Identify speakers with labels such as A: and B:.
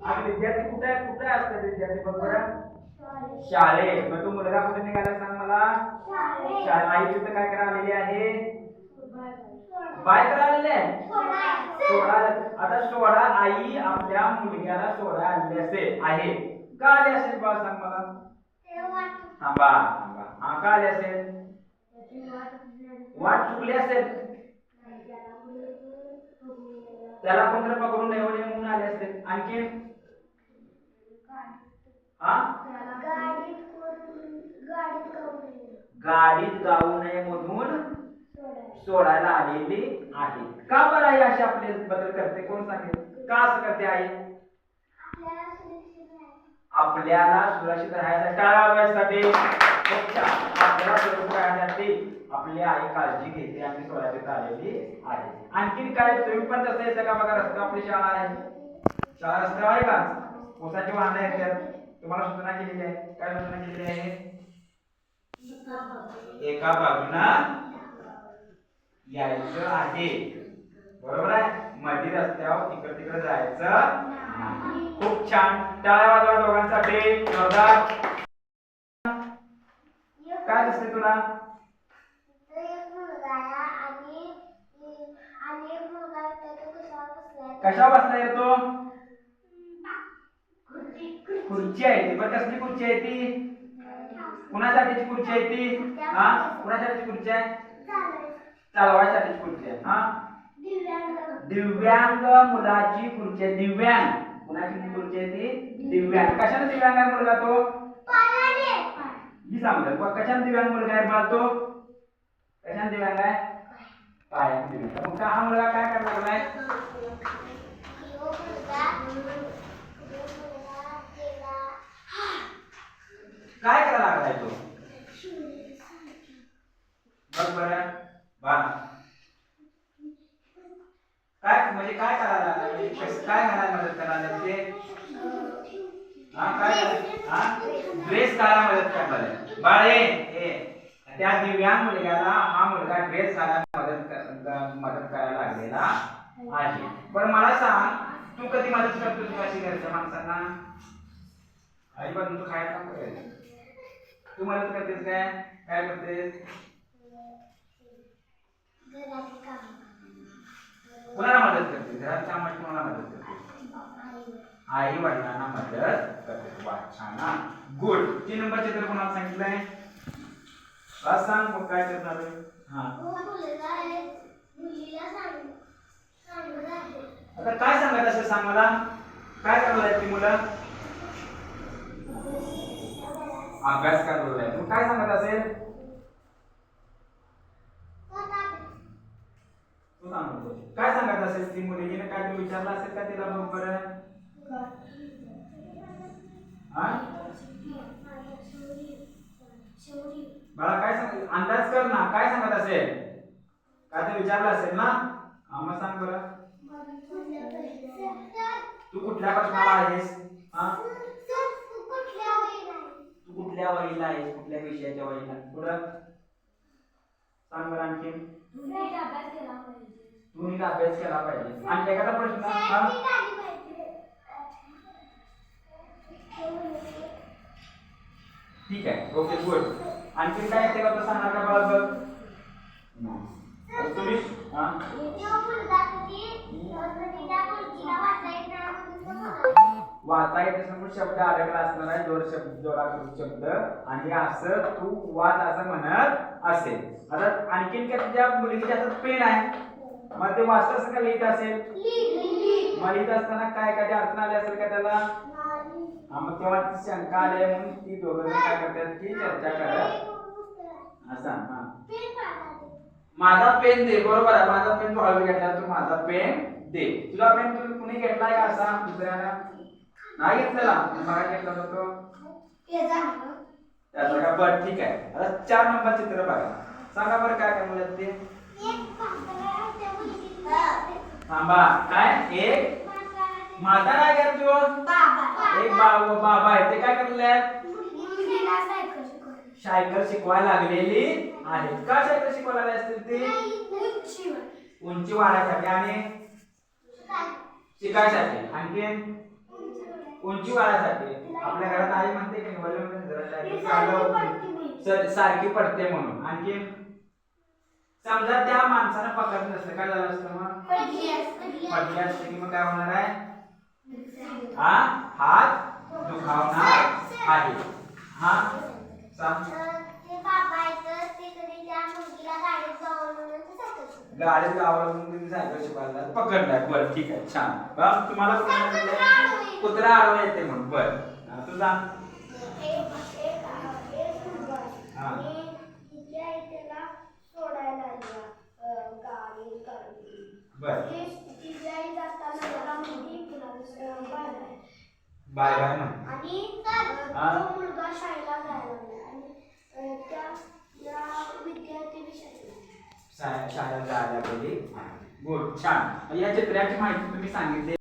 A: आणि विद्यार्थी कुठे कुठे असतात विद्यार्थी बघ बरं शाळेत. मग तू मुलगा कुठे निघाला सांग मला शाळेत. आई तिथं काय करा आलेली आहे बाय करा आलेली आहे सोडा. आता सोडा आई आपल्या मुलग्याला सोडा आणले असेल आहे का आले असेल बा सांग मला थांबा थांबा हा का आले असेल वाट चुकली असेल त्याला कोणतरी पकडून नेवणे म्हणून आले असते. आणखी हा गाडीत गाऊ नये म्हणून सोडायला आलेली आहे. का बरं आई अशी आपले बदल करते कोण सांगेल का असं करते आई आपल्याला सुरक्षित राहण्यासाठी टाळा वाजवण्यासाठी आपल्याला सुरक्षित राहण्यासाठी आपली आई काळजी घेते आणि सोडायला आलेली आहे. आणखीन काय तुम्ही पण तसं यायचं का बघा रस्ता आपली शाळा आहे शाळा रस्ता आहे का ऊसाची वाहनं आहेत तुम्हाला सूचना केलेली आहे काय सूचना केलेली आहे एका बाजूनं यायचं आहे बरोबर आहे मध्ये रस्त्यावर इकडे तिकडे जायचं नाही. खूप छान टाळ्या वाजवा दोघांसाठी जोरदार. काय दिसते तुला कशावर बसला येतो खुर्ची आहे ती पण कसली खुर्ची आहे ती कुणासाठीची खुर्ची आहे ती हा कुणासाठीची खुर्ची आहे चालवायसाठीची खुर्ची आहे हा दिव्यांग मुलाची खुर्ची आहे. दिव्यांग कुणाची खुर्ची आहे ती दिव्यांग. कशाने दिव्यांग आहे मुलगा तो ही सांगतो कशाने दिव्यांग मुलगा आहे बा तो कशाने दिव्यांग आहे पायाने दिव्यांग. मग हा मुलगा काय करायला लागलाय काय करायला लागलाय तो बघ बरं बा काय म्हणजे काय करायला लागलाय काय घालायला मदत करायला ते हा काय हा ड्रेस घालायला मदत करायला बाळे त्या दिव्यांग मुलग्याला हा मुलगा ड्रेस घालायला मदत करायला लागलेला आहे. पण मला सांग तू कधी मदत करतो तू अशी घरच्या माणसांना आई पण तू खायला काम करायचं तू मदत करतेस काय काय करतेस कोणाला मदत करते घरात कामात कोणाला मदत करते आई वडिलांना मदत करते. वा छान गुड. 3 नंबर चित्र कोणाला सांगितलंय बस सांग मग काय करणार हा आता काय सांगत असेल सांग मला काय करणार आहेत ती मुलं अभ्यास करणार आहे मग काय सांगत असेल तू सांगतो काय सांगत असेल ती मुलगीने काय तू विचारलं असेल का तिला बघ बरं बाळा काय सांग अंदाज कर ना काय सांगत असेल काय ते विचारलं असेल ना मग सांग बरं तू कुठल्या प्रश्नाला आहेस तू कुठल्या वहीला आहेस कुठल्या विषयाच्या वहीला पुढं सांग बरं आणखी तू नीट अभ्यास केला पाहिजे आणि एखादा प्रश्न ठीक आहे ओके गुड. आणखी काय येते का सांगणार का बाळा बघ तुम्ही वाचा येते समोर शब्द अडकला असणार आहे जोराकृत शब्द आणि असं तू वाच असं म्हणत असेल. आता आणखीन काय तुझ्या मुलगीच्या हातात पेन आहे मग ते वाचत असं का लिहित असेल मग लिहित असताना काय काय अडचण आली असेल का त्याला मग तेव्हा ती शंका आली म्हणून ती दोघं जण काय करतात की चर्चा करत असा माझा पेन दे बरोबर आहे माझा पेन तू हळू घेतला तू माझा पेन दे तुझा पेन तुम्ही कुणी घेतलाय का असा दुसऱ्याला नाही घेतलेला मला घेतला होतो त्याचा का बरं ठीक आहे. आता 4 नंबर चित्र बघा सांगा बरं काय काय मुलं ते थांबा काय एक म्हातारा आहे का तू एक बाबा आहे ते काय करले सायकल शिकवायला लागलेली आहे. का सायकल शिकवायला असतील ते उंची वाढायसाठी आणि शिकायसाठी आणखी उंची वाढायसाठी आपल्या घरात आई म्हणते की वडील जरा सारखी पडते म्हणून. आणखी समजा त्या माणसानं पकडलं नसतं काय झालं असतं मग पडली असते की मग काय होणार आहे हा हात दुखावणार आहे. हा सांग गाडीत गावाला म्हणून सायकल शिकवायला पकडलाय. बरं ठीक आहे छान. बघ तुम्हाला कुत्रा आडवा येते म्हणून. बरं तू सांग. बाय बाय म्हण.
B: आणि मुलगा शाळेला जायला लागला आणि त्या विद्यार्थी
A: शाळेला जायला गेली. गुड छान. या चित्राची माहिती तुम्ही सांगितली.